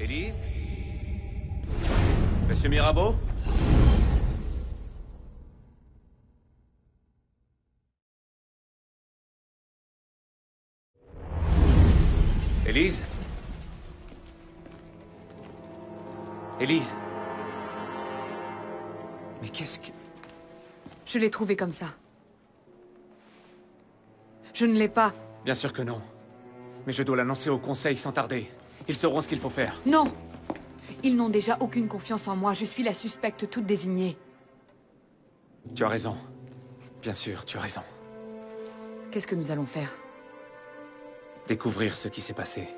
Élise? Monsieur Mirabeau? Élise? Élise? Mais qu'est-ce que... Je l'ai trouvé comme ça. Je ne l'ai pas. Bien sûr que non. Mais je dois l'annoncer au conseil sans tarder. Ils sauront ce qu'il faut faire. Non! Ils n'ont déjà aucune confiance en moi. Je suis la suspecte toute désignée. Tu as raison. Bien sûr, tu as raison. Qu'est-ce que nous allons faire? Découvrir ce qui s'est passé.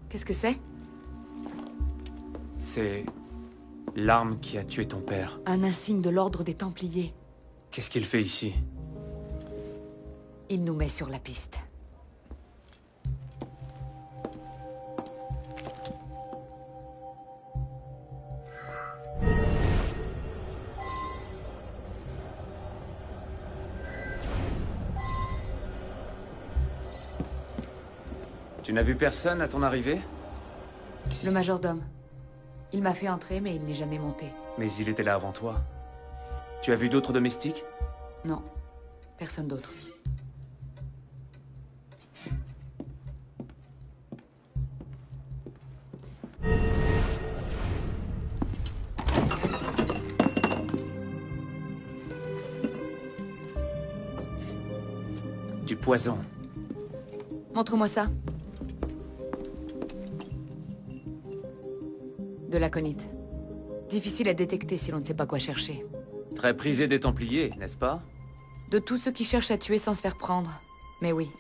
Qu'est-ce que c'est? C'est... l'arme qui a tué ton père. Un insigne de l'ordre des Templiers. Qu'est-ce qu'il fait ici? Il nous met sur la piste. Tu n'as vu personne à ton arrivée? Le majordome. Il m'a fait entrer, mais il n'est jamais monté. Mais il était là avant toi. Tu as vu d'autres domestiques? Non. Personne d'autre. Du poison. Montre-moi ça. De l'aconite. Difficile à détecter si l'on ne sait pas quoi chercher. Très prisé des Templiers, n'est-ce pas? De tous ceux qui cherchent à tuer sans se faire prendre. Mais oui.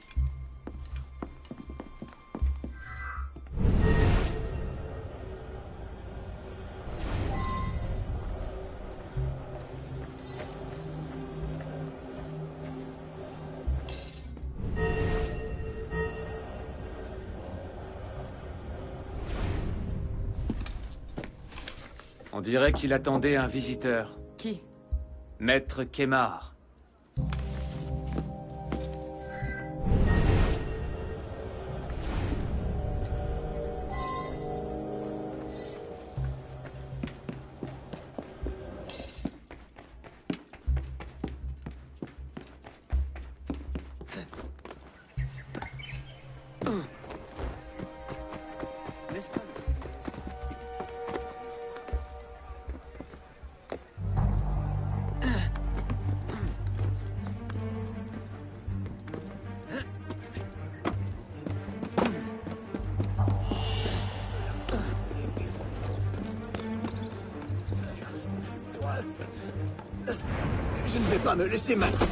On dirait qu'il attendait un visiteur. Qui? Maître Kemar. Je ne vais pas me laisser maintenant.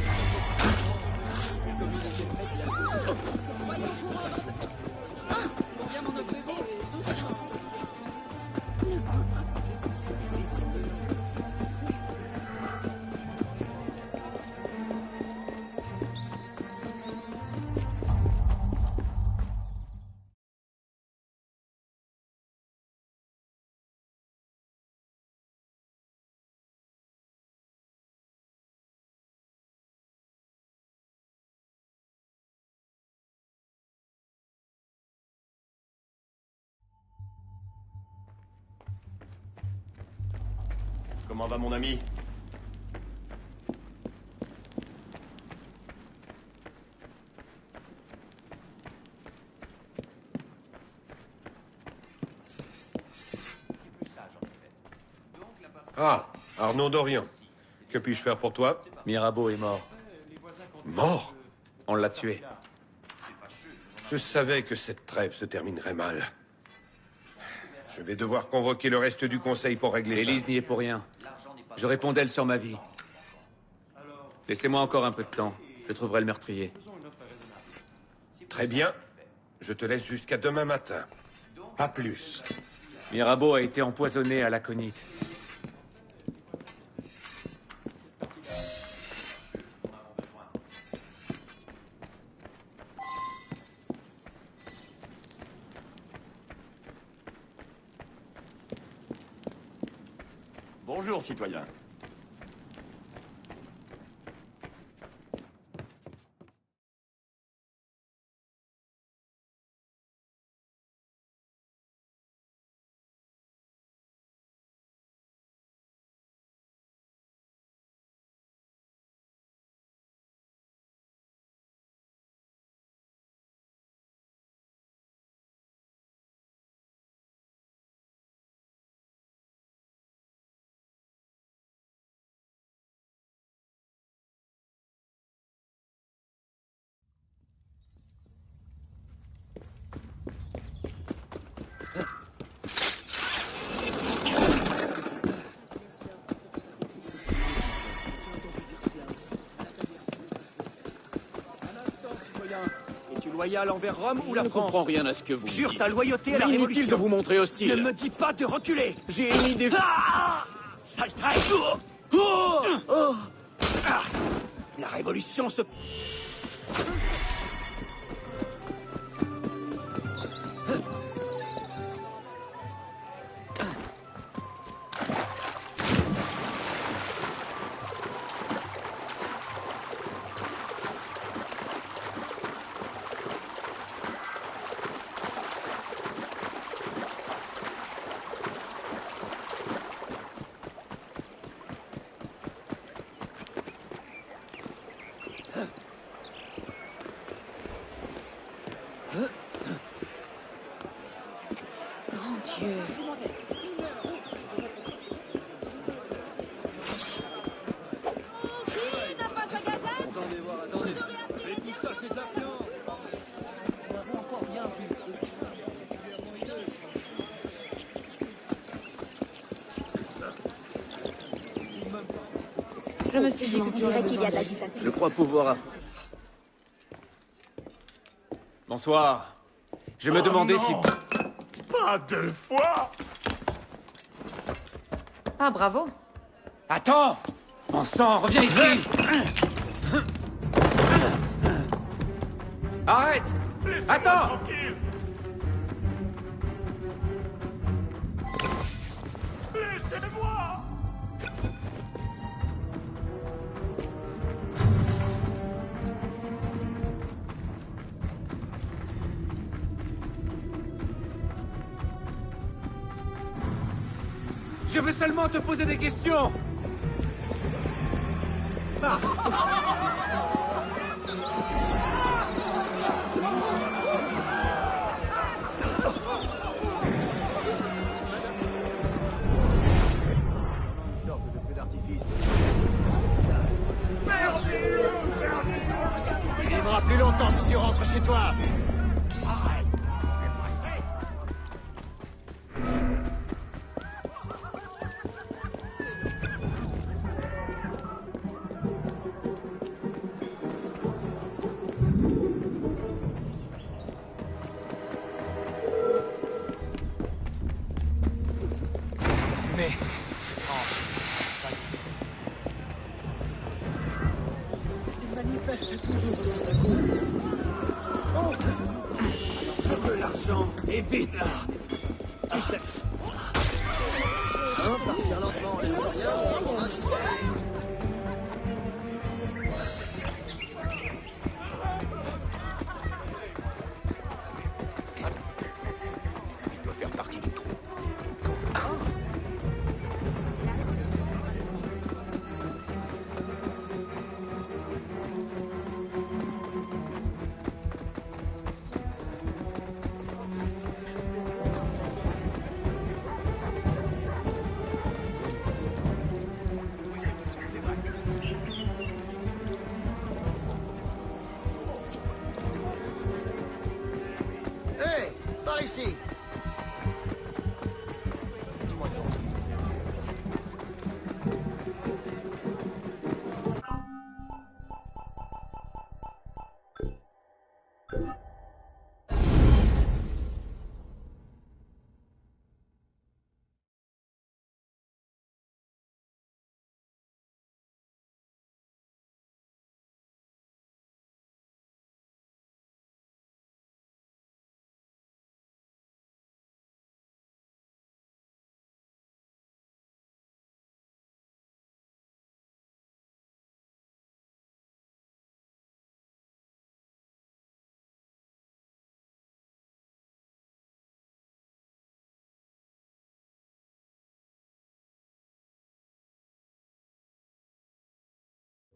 Comment va mon ami? Ah, Arnaud Dorian. Que puis-je faire pour toi? Mirabeau est mort. Mort? On l'a tué. Je savais que cette trêve se terminerait mal. Je vais devoir convoquer le reste du conseil pour régler ça. Élise n'y est pour rien. Je réponds d'elle sur ma vie. Laissez-moi encore un peu de temps. Je trouverai le meurtrier. Très bien. Je te laisse jusqu'à demain matin. À plus. Mirabeau a été empoisonné à l'aconite. Bonjour, citoyen. Es-tu loyal envers Rome ou la Je ne France? comprends rien à ce que vous Jure dites. ta loyauté à la Mais inutile Révolution. de vous montrer hostile. Ne me dis pas de reculer. J'ai émis des... Ah, sale traître. Ah, la Révolution se... Mon Dieu. Je me suis dit que tu aurais qu'il y a de l'agitation. Je crois pouvoir... Bonsoir. Je me demandais si... Pas deux fois. Ah, bravo. Attends! Bon sang, reviens ici! Arrête! Attends! Tranquille. Laissez-moi. Je veux seulement te poser des questions! Il vivra plus longtemps si tu rentres chez toi. Mais... Je veux l'argent, et vite. Il doit faire partie du trou.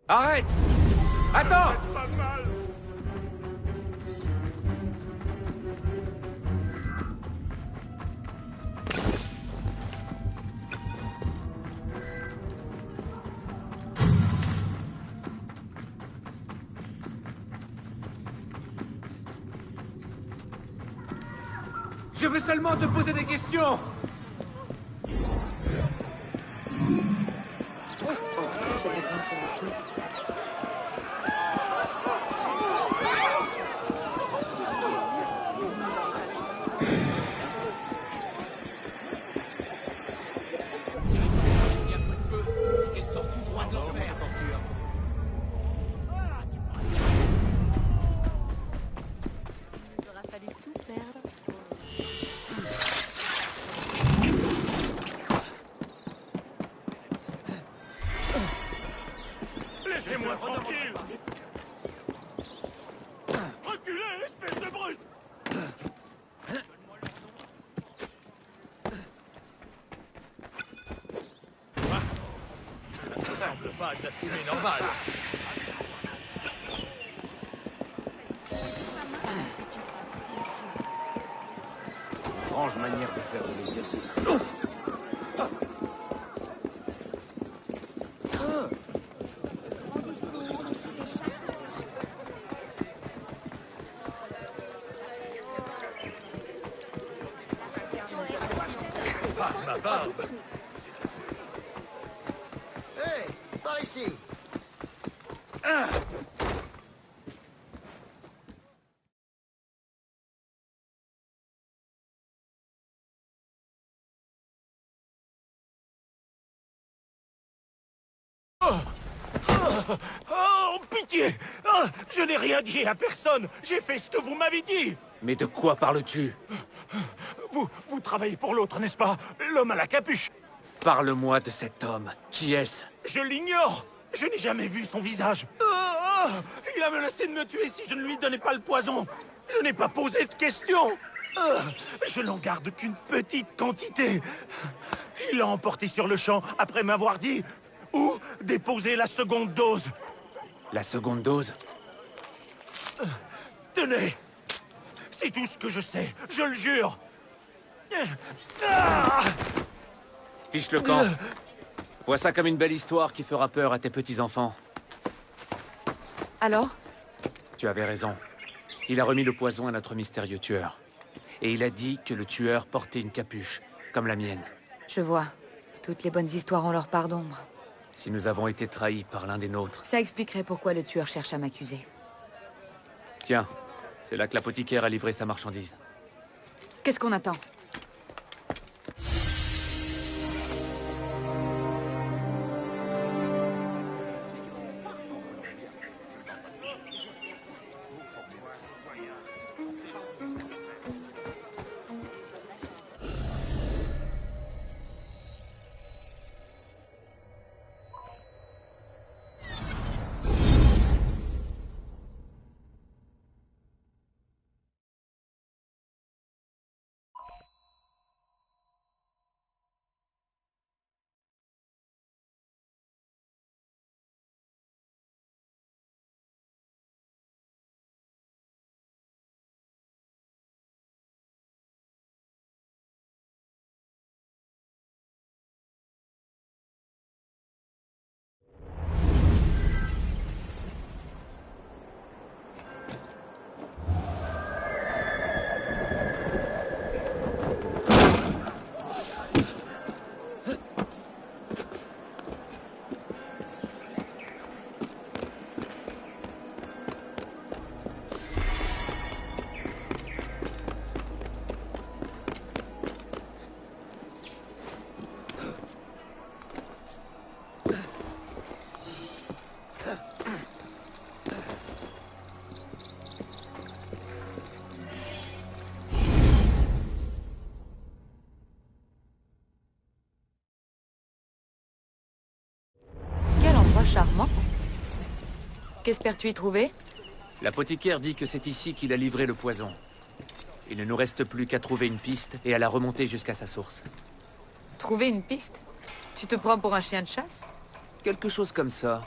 Arrête! Attends! Pas mal. Je veux seulement te poser des questions! Il aura fallu tout perdre. Laissez-moi tranquille. Reculez, espèce de brute. Ça ne ressemble pas à de la fumée normale. Étrange manière de faire de l'exercice. Ah, ma barbe. Hé, par ici. Oh, pitié. Ah, je n'ai rien dit à personne. J'ai fait ce que vous m'avez dit. Mais de quoi parles-tu? Vous travaillez pour l'autre, n'est-ce pas? L'homme à la capuche. Parle-moi de cet homme. Qui est-ce? Je l'ignore. Je n'ai jamais vu son visage. Il a menacé de me tuer si je ne lui donnais pas le poison. Je n'ai pas posé de questions. Je n'en garde qu'une petite quantité. Il l'a emporté sur le champ après m'avoir dit où déposer la seconde dose. La seconde dose? Tenez. C'est tout ce que je sais, je le jure. Ah! Fiche le camp. Vois ça comme une belle histoire qui fera peur à tes petits-enfants. Alors? Tu avais raison. Il a remis le poison à notre mystérieux tueur. Et il a dit que le tueur portait une capuche, comme la mienne. Je vois. Toutes les bonnes histoires ont leur part d'ombre. Si nous avons été trahis par l'un des nôtres... Ça expliquerait pourquoi le tueur cherche à m'accuser. Tiens, c'est là que l'apothicaire a livré sa marchandise. Qu'est-ce qu'on attend? Charmant. Qu'espères-tu y trouver? L'apothicaire dit que c'est ici qu'il a livré le poison. Il ne nous reste plus qu'à trouver une piste et à la remonter jusqu'à sa source. Trouver une piste? Tu te prends pour un chien de chasse? Quelque chose comme ça.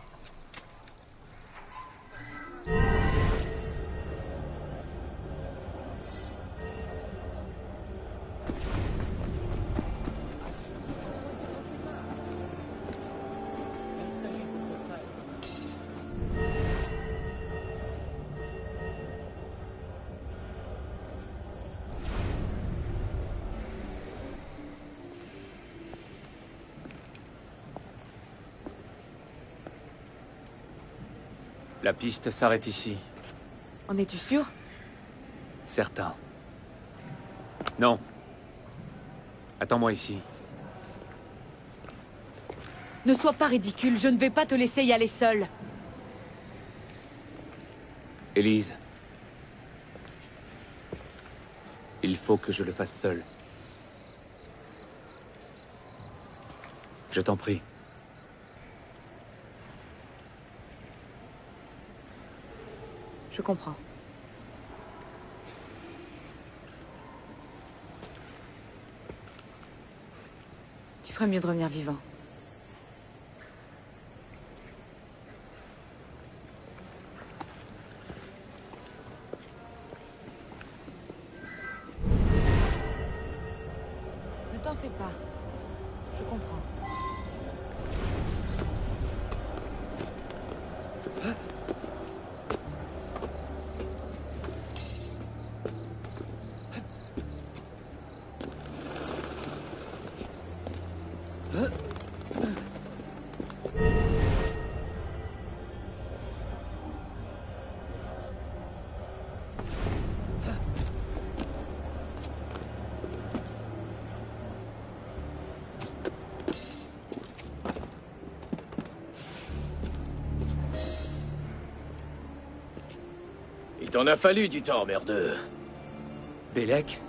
La piste s'arrête ici. En es-tu sûr? Certain. Non. Attends-moi ici. Ne sois pas ridicule, je ne vais pas te laisser y aller seule. Élise. Il faut que je le fasse seul. Je t'en prie. Je comprends. Tu ferais mieux de revenir vivant. Ne t'en fais pas. Je comprends. Il t'en a fallu du temps, merdeux. Bélec?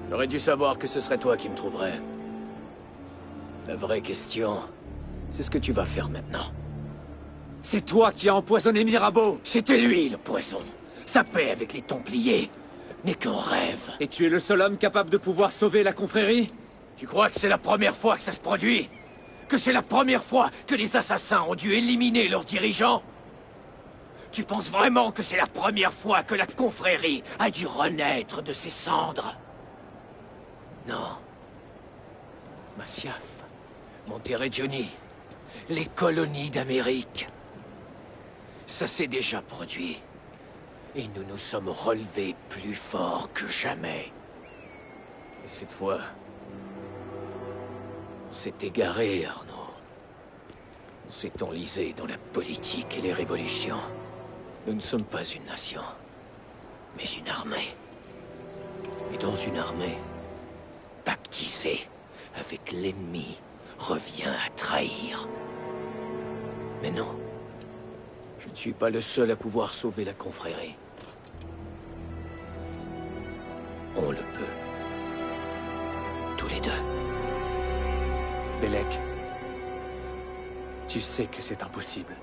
J'aurais dû savoir que ce serait toi qui me trouverais. La vraie question, c'est ce que tu vas faire maintenant. C'est toi qui as empoisonné Mirabeau! C'était lui, le poison. Sa paix avec les Templiers n'est qu'un rêve. Et tu es le seul homme capable de pouvoir sauver la confrérie? Tu crois que c'est la première fois que ça se produit? Que c'est la première fois que les assassins ont dû éliminer leurs dirigeants? Tu penses vraiment que c'est la première fois que la confrérie a dû renaître de ses cendres? Non. Masyaf, Monterrey-Johnny, les colonies d'Amérique. Ça s'est déjà produit. Et nous nous sommes relevés plus forts que jamais. Et cette fois, on s'est égaré, Arnaud. On s'est enlisé dans la politique et les révolutions. Nous ne sommes pas une nation, mais une armée. Et dans une armée, pactiser avec l'ennemi revient à trahir. Mais non, je ne suis pas le seul à pouvoir sauver la confrérie. On le peut. Tous les deux. Bélec, tu sais que c'est impossible.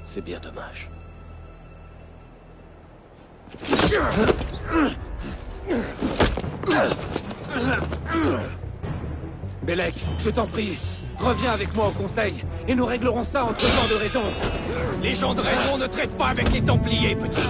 C'est bien dommage. Bélec, je t'en prie, reviens avec moi au conseil, et nous réglerons ça entre gens de raison. Les gens de raison ne traitent pas avec les Templiers, petit.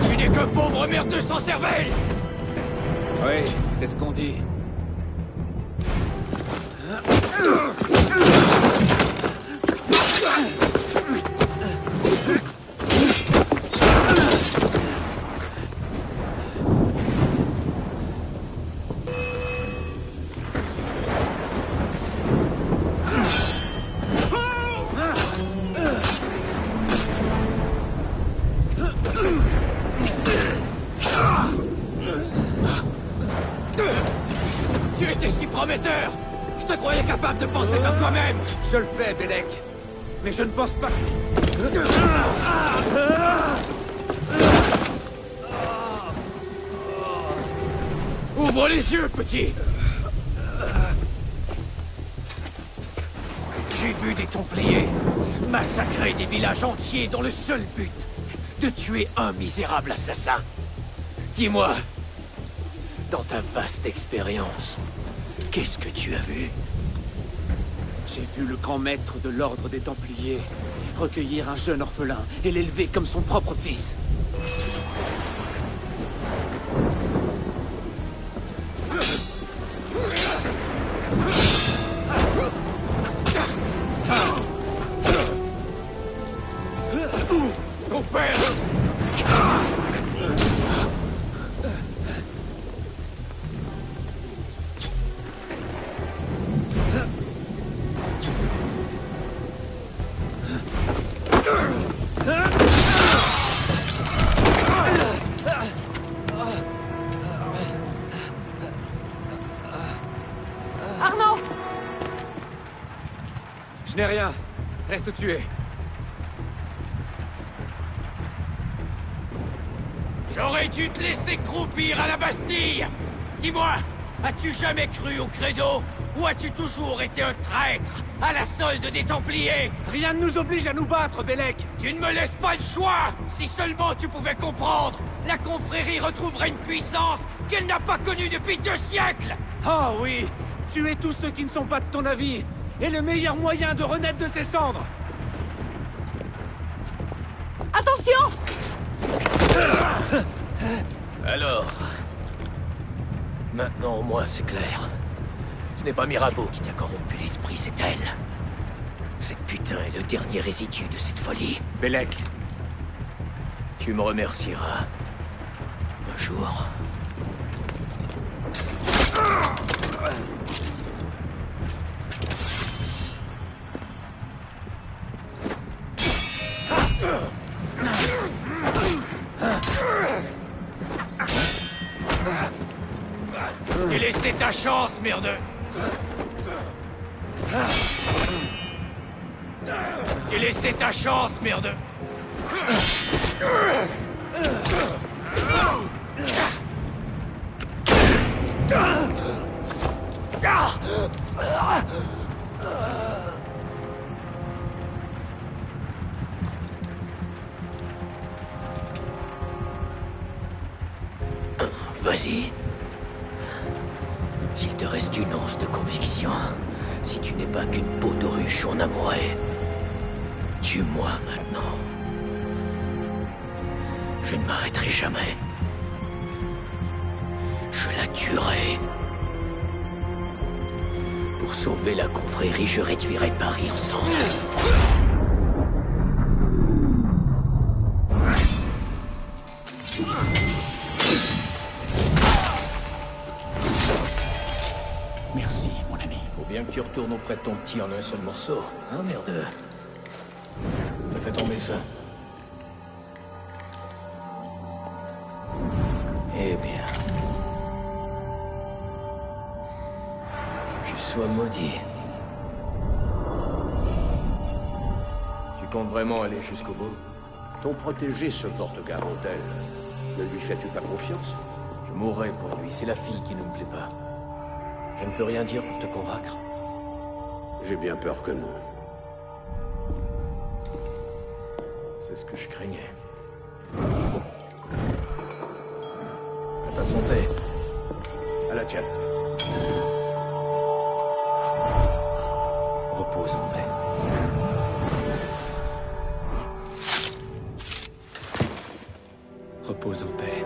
Tu n'es qu'un pauvre merdeux sans cervelle! Oui, c'est ce qu'on dit. Tu étais si prometteur! Je te croyais capable de penser par toi-même! Je le fais, Bélec, mais je ne pense pas... Ouvre les yeux, petit! J'ai vu des Templiers massacrer des villages entiers dans le seul but de tuer un misérable assassin. Dis-moi, dans ta vaste expérience, qu'est-ce que tu as vu? J'ai vu le grand maître de l'ordre des Templiers recueillir un jeune orphelin et l'élever comme son propre fils. Je n'ai rien. Reste tué. J'aurais dû te laisser croupir à la Bastille. Dis-moi, as-tu jamais cru au credo? Ou as-tu toujours été un traître à la solde des Templiers? Rien ne nous oblige à nous battre, Bellec. Tu ne me laisses pas le choix. Si seulement tu pouvais comprendre, la confrérie retrouverait une puissance qu'elle n'a pas connue depuis 2 siècles. Oh oui, tuer tous ceux qui ne sont pas de ton avis est le meilleur moyen de renaître de ses cendres. Attention! Alors... Maintenant, au moins, c'est clair. Ce n'est pas Mirabeau qui t'a corrompu l'esprit, c'est elle. Cette putain est le dernier résidu de cette folie. Bellec. Tu me remercieras. Un jour. T'es laissé ta chance, merdeux. T'es laissé ta chance, merdeux. Vas-y. S'il te reste une once de conviction, si tu n'es pas qu'une peau de ruche en amoureux, tue-moi maintenant. Je ne m'arrêterai jamais. Je la tuerai. Pour sauver la confrérie, je réduirai Paris en cendres. Merci, mon ami. Faut bien que tu retournes auprès de ton petit en un seul morceau, hein, merde? Ça fait tomber ça. Eh bien... Que tu sois maudit. Tu comptes vraiment aller jusqu'au bout? Ton protégé se porte garant d'elle. Ne lui fais-tu pas confiance? Je mourrai pour lui, c'est la fille qui ne me plaît pas. Je ne peux rien dire pour te convaincre. J'ai bien peur que non. C'est ce que je craignais. À ta santé. À la tienne. Repose en paix. Repose en paix.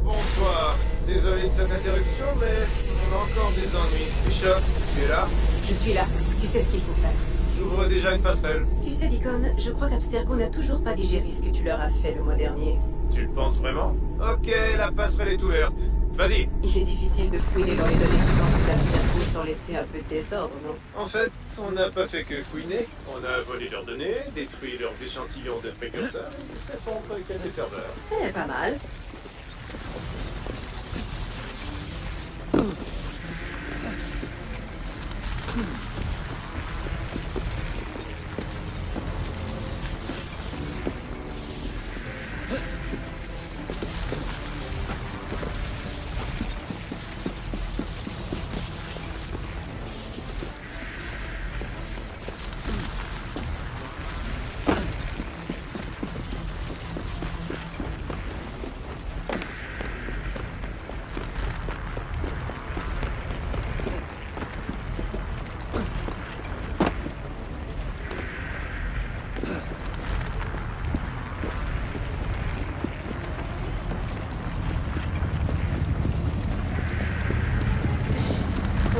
Bonsoir. Désolé de cette interruption, mais on a encore des ennuis. Bishop, tu es là? Je suis là. Tu sais ce qu'il faut faire. J'ouvre déjà une passerelle. Tu sais, Deacon, je crois qu'Abstergo n'a toujours pas digéré ce que tu leur as fait le mois dernier. Tu le penses vraiment? Ok, la passerelle est ouverte. Vas-y. Il est difficile de fouiner dans les données sensibles d'Abstergo sans laisser un peu de désordre, non? En fait, on n'a pas fait que fouiner. On a volé leurs données, détruit leurs échantillons de précurseurs, et fait fondre le cas des serveurs. Eh, pas mal.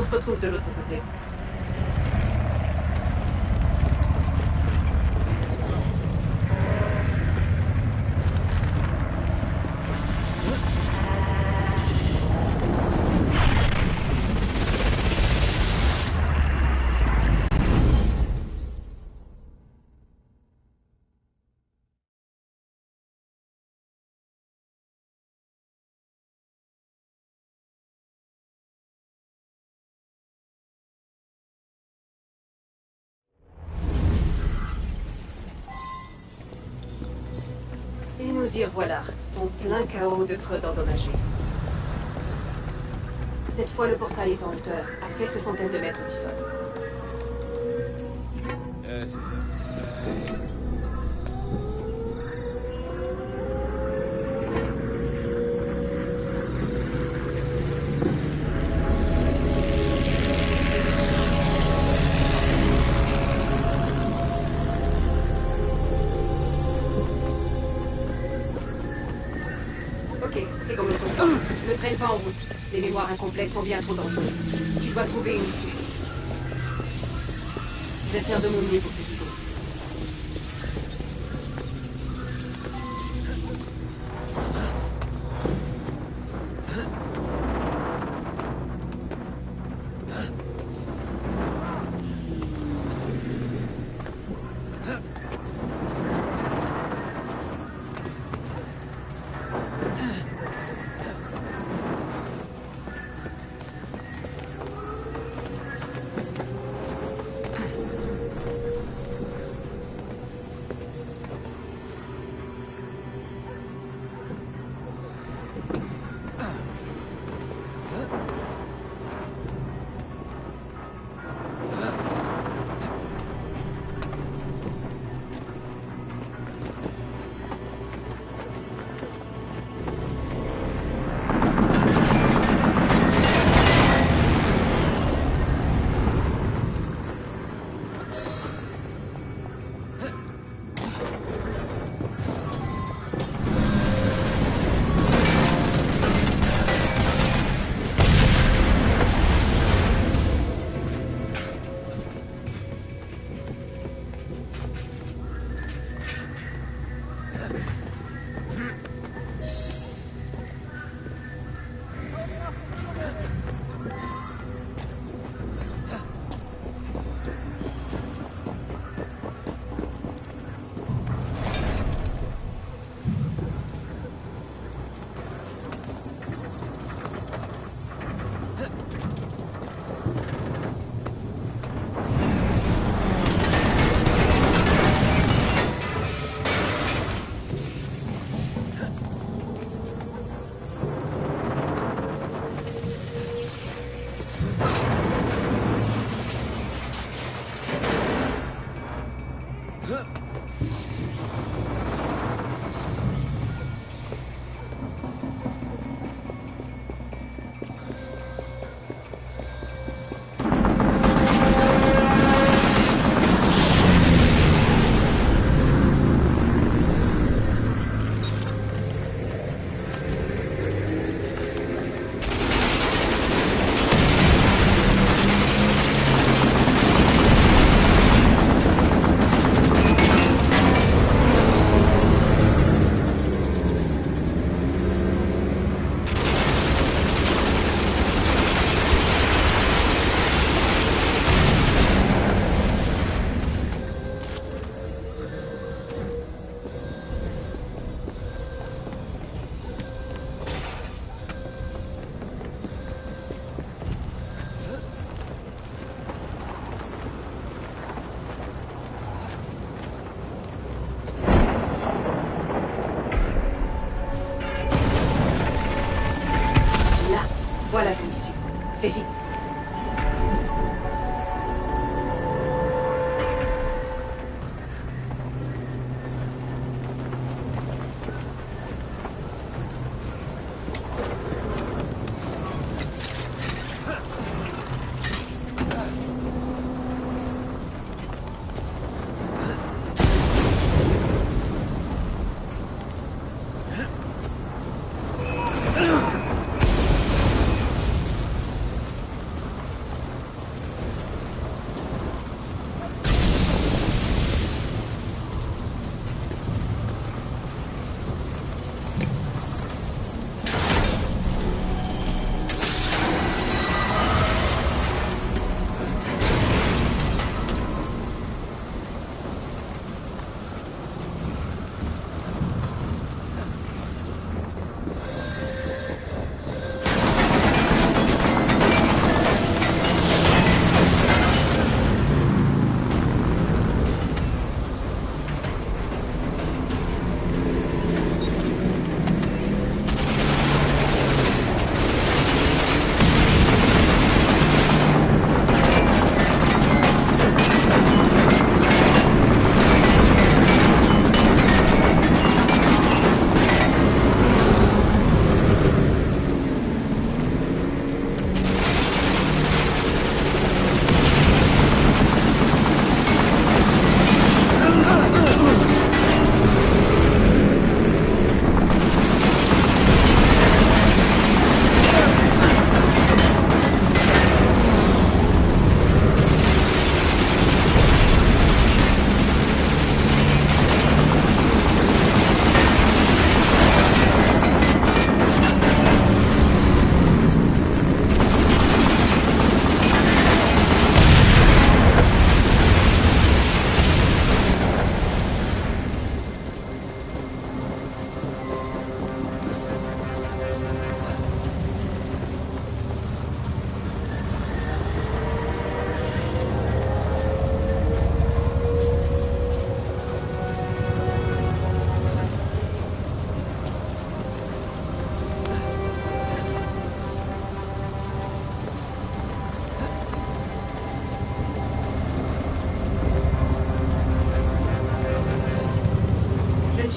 se retrouve de l'autre côté. Et nous y revoilà, en plein chaos de creux endommagés. Cette fois, le portail est en hauteur, à quelques centaines de mètres du sol. Ok, c'est comme l'autre fois. Ne traîne pas en route. Les mémoires incomplètes sont bien trop dangereuses. Tu dois trouver une issue. Je vais faire de mon mieux pour te guider.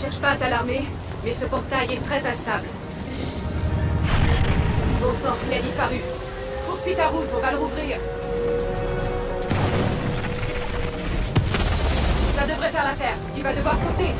Cherche pas à t'alarmer, mais ce portail est très instable. Bon sang, il a disparu. Poursuis ta route, on va le rouvrir. Ça devrait faire l'affaire. Tu vas devoir sauter.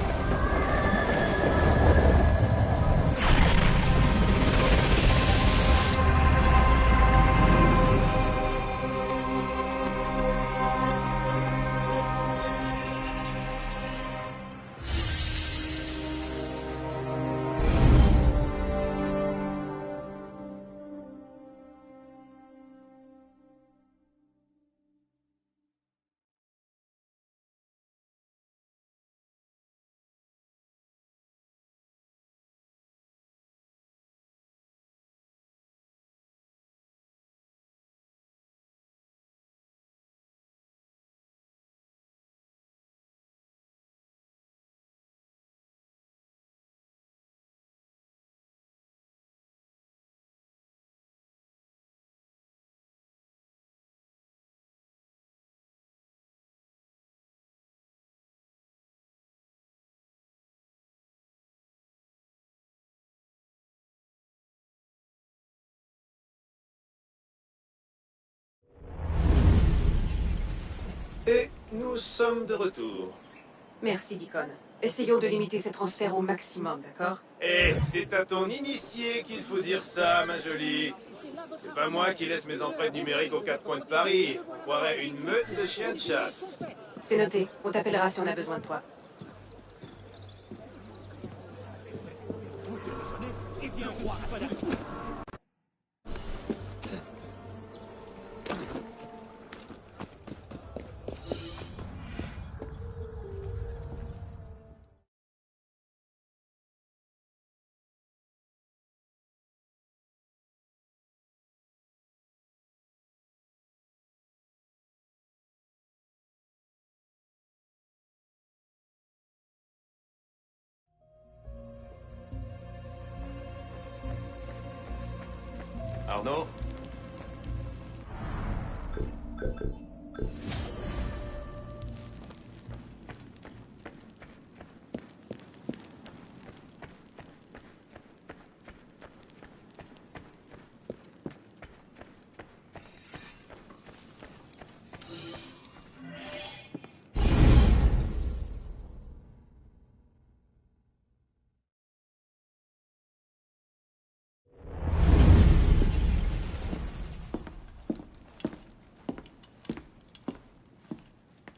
Et nous sommes de retour. Merci, Deacon. Essayons de limiter ces transferts au maximum, d'accord? Et c'est à ton initié qu'il faut dire ça, ma jolie. C'est pas moi qui laisse mes empreintes numériques aux quatre coins de Paris. On croirait une meute de chiens de chasse. C'est noté. On t'appellera si on a besoin de toi. Arnaud?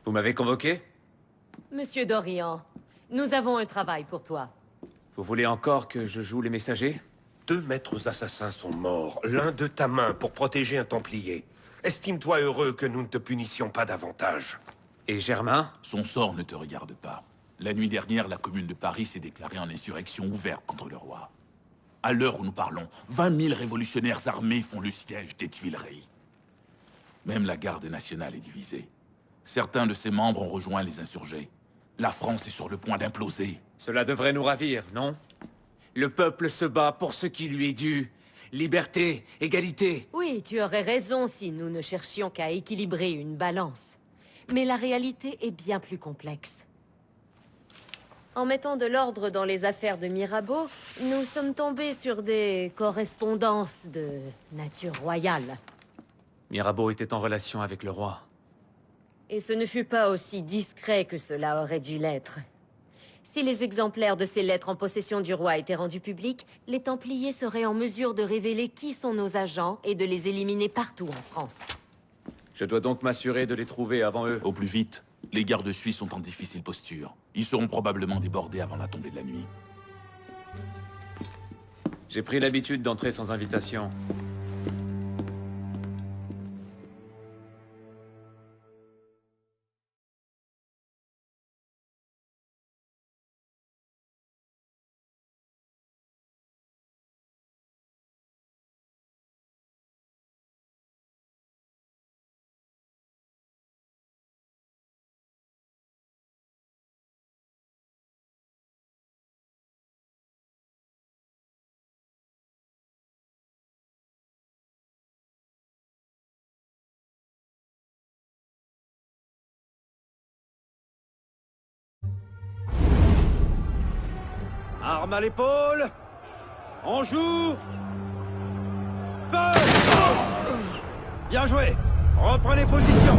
Vous m'avez convoqué? Monsieur Dorian, nous avons un travail pour toi. Vous voulez encore que je joue les messagers? 2 maîtres assassins sont morts, l'un de ta main, pour protéger un Templier. Estime-toi heureux que nous ne te punissions pas davantage. Et Germain? Son sort ne te regarde pas. La nuit dernière, la commune de Paris s'est déclarée en insurrection ouverte contre le roi. À l'heure où nous parlons, 20 000 révolutionnaires armés font le siège des Tuileries. Même la garde nationale est divisée. Certains de ses membres ont rejoint les insurgés. La France est sur le point d'imploser. Cela devrait nous ravir, non? Le peuple se bat pour ce qui lui est dû. Liberté, égalité. Oui, tu aurais raison si nous ne cherchions qu'à équilibrer une balance. Mais la réalité est bien plus complexe. En mettant de l'ordre dans les affaires de Mirabeau, nous sommes tombés sur des correspondances de nature royale. Mirabeau était en relation avec le roi. Et ce ne fut pas aussi discret que cela aurait dû l'être. Si les exemplaires de ces lettres en possession du roi étaient rendus publics, les Templiers seraient en mesure de révéler qui sont nos agents et de les éliminer partout en France. Je dois donc m'assurer de les trouver avant eux. Au plus vite, les gardes suisses sont en difficile posture. Ils seront probablement débordés avant la tombée de la nuit. J'ai pris l'habitude d'entrer sans invitation. Arme à l'épaule. On joue. Feu! Bien joué. Reprenez position.